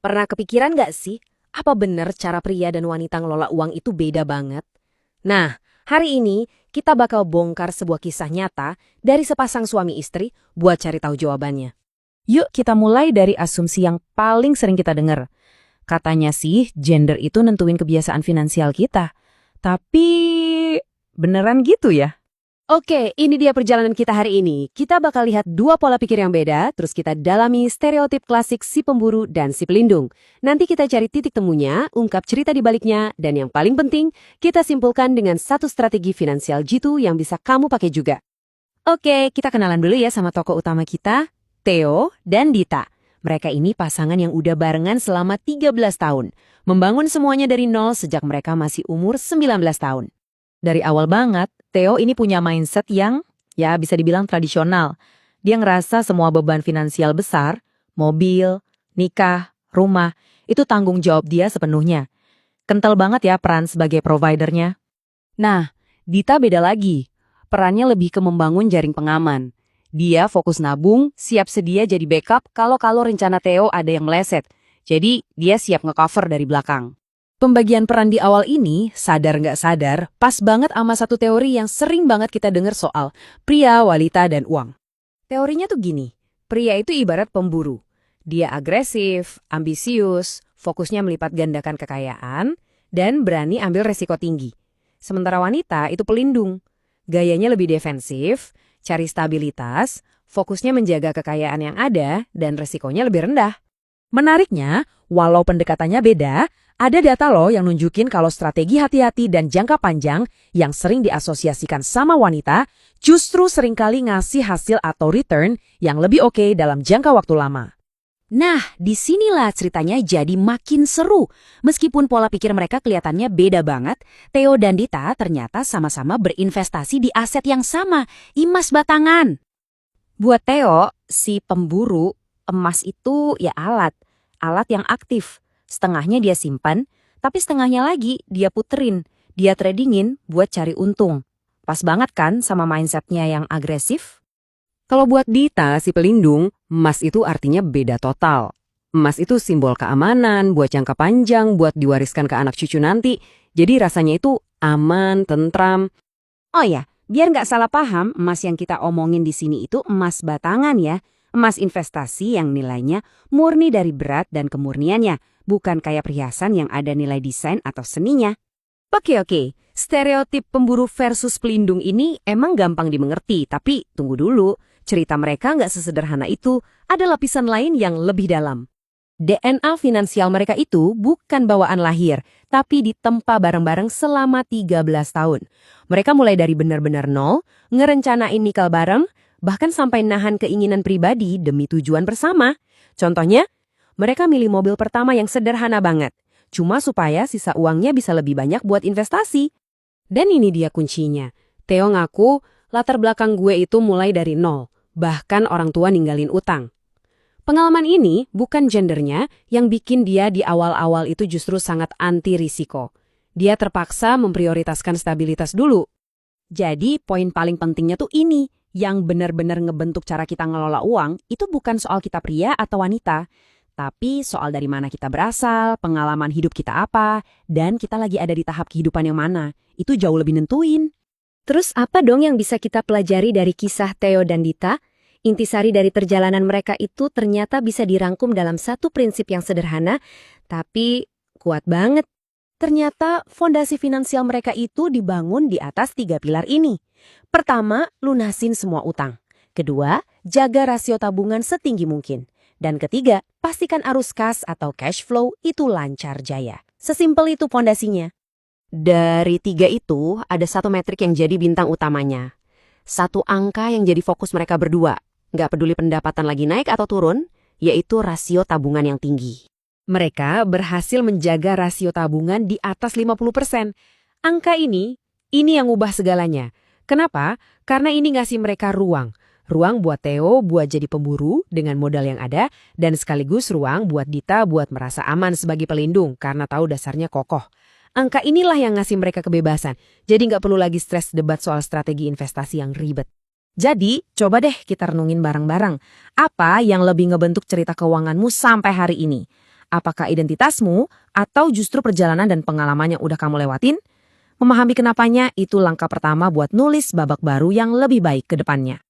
Pernah kepikiran nggak sih, apa benar cara pria dan wanita ngelola uang itu beda banget? Nah, hari ini kita bakal bongkar sebuah kisah nyata dari sepasang suami istri buat cari tahu jawabannya. Yuk kita mulai dari asumsi yang paling sering kita dengar. Katanya sih gender itu nentuin kebiasaan finansial kita. Tapi beneran gitu ya? Oke, ini dia perjalanan kita hari ini. Kita bakal lihat dua pola pikir yang beda, terus kita dalami stereotip klasik si pemburu dan si pelindung. Nanti kita cari titik temunya, ungkap cerita di baliknya, dan yang paling penting, kita simpulkan dengan satu strategi finansial jitu yang bisa kamu pakai juga. Oke, kita kenalan dulu ya sama tokoh utama kita, Theo dan Dita. Mereka ini pasangan yang udah barengan selama 13 tahun. Membangun semuanya dari nol sejak mereka masih umur 19 tahun. Dari awal banget, Theo ini punya mindset yang, ya bisa dibilang tradisional. Dia ngerasa semua beban finansial besar, mobil, nikah, rumah, itu tanggung jawab dia sepenuhnya. Kental banget ya peran sebagai providernya. Nah, Dita beda lagi. Perannya lebih ke membangun jaring pengaman. Dia fokus nabung, siap sedia jadi backup kalau rencana Theo ada yang meleset. Jadi, dia siap ngecover dari belakang. Pembagian peran di awal ini, sadar nggak sadar, pas banget sama satu teori yang sering banget kita dengar soal pria, wanita, dan uang. Teorinya tuh gini, pria itu ibarat pemburu. Dia agresif, ambisius, fokusnya melipat gandakan kekayaan, dan berani ambil resiko tinggi. Sementara wanita itu pelindung. Gayanya lebih defensif, cari stabilitas, fokusnya menjaga kekayaan yang ada, dan resikonya lebih rendah. Menariknya, walau pendekatannya beda, ada data loh yang nunjukin kalau strategi hati-hati dan jangka panjang yang sering diasosiasikan sama wanita justru seringkali ngasih hasil atau return yang lebih oke dalam jangka waktu lama. Nah, disinilah ceritanya jadi makin seru. Meskipun pola pikir mereka kelihatannya beda banget, Theo dan Dita ternyata sama-sama berinvestasi di aset yang sama, emas batangan. Buat Theo, si pemburu, emas itu ya alat yang aktif. Setengahnya dia simpan, tapi setengahnya lagi dia puterin, dia tradingin buat cari untung. Pas banget kan sama mindsetnya yang agresif? Kalau buat Dita, si pelindung, emas itu artinya beda total. Emas itu simbol keamanan, buat jangka panjang, buat diwariskan ke anak cucu nanti. Jadi rasanya itu aman, tentram. Oh ya, biar nggak salah paham, emas yang kita omongin di sini itu emas batangan ya. Emas investasi yang nilainya murni dari berat dan kemurniannya, bukan kayak perhiasan yang ada nilai desain atau seninya. Oke, stereotip pemburu versus pelindung ini emang gampang dimengerti, tapi tunggu dulu, cerita mereka nggak sesederhana itu, ada lapisan lain yang lebih dalam. DNA finansial mereka itu bukan bawaan lahir, tapi ditempa bareng-bareng selama 13 tahun. Mereka mulai dari benar-benar nol, ngerencanain nikah bareng, bahkan sampai nahan keinginan pribadi demi tujuan bersama. Contohnya, mereka milih mobil pertama yang sederhana banget, cuma supaya sisa uangnya bisa lebih banyak buat investasi. Dan ini dia kuncinya. Theo ngaku, latar belakang gue itu mulai dari nol, bahkan orang tua ninggalin utang. Pengalaman ini bukan gendernya yang bikin dia di awal-awal itu justru sangat anti risiko. Dia terpaksa memprioritaskan stabilitas dulu. Jadi poin paling pentingnya tuh ini, yang benar-benar ngebentuk cara kita ngelola uang itu bukan soal kita pria atau wanita, tapi soal dari mana kita berasal, pengalaman hidup kita apa, dan kita lagi ada di tahap kehidupan yang mana. Itu jauh lebih nentuin. Terus apa dong yang bisa kita pelajari dari kisah Theo dan Dita? Intisari dari perjalanan mereka itu ternyata bisa dirangkum dalam satu prinsip yang sederhana, tapi kuat banget. Ternyata fondasi finansial mereka itu dibangun di atas 3 pilar ini. Pertama, lunasin semua utang. Kedua, jaga rasio tabungan setinggi mungkin. Dan ketiga, pastikan arus kas atau cash flow itu lancar jaya. Sesimpel itu fondasinya. Dari 3 itu, ada satu metrik yang jadi bintang utamanya. Satu angka yang jadi fokus mereka berdua. Nggak peduli pendapatan lagi naik atau turun, yaitu rasio tabungan yang tinggi. Mereka berhasil menjaga rasio tabungan di atas 50%. Angka ini yang ubah segalanya. Kenapa? Karena ini ngasih mereka ruang. Ruang buat Theo buat jadi pemburu dengan modal yang ada, dan sekaligus ruang buat Dita buat merasa aman sebagai pelindung karena tahu dasarnya kokoh. Angka inilah yang ngasih mereka kebebasan. Jadi nggak perlu lagi stres debat soal strategi investasi yang ribet. Jadi, coba deh kita renungin bareng-barang. Apa yang lebih ngebentuk cerita keuanganmu sampai hari ini? Apakah identitasmu atau justru perjalanan dan pengalaman yang udah kamu lewatin? Memahami kenapanya itu langkah pertama buat nulis babak baru yang lebih baik ke depannya.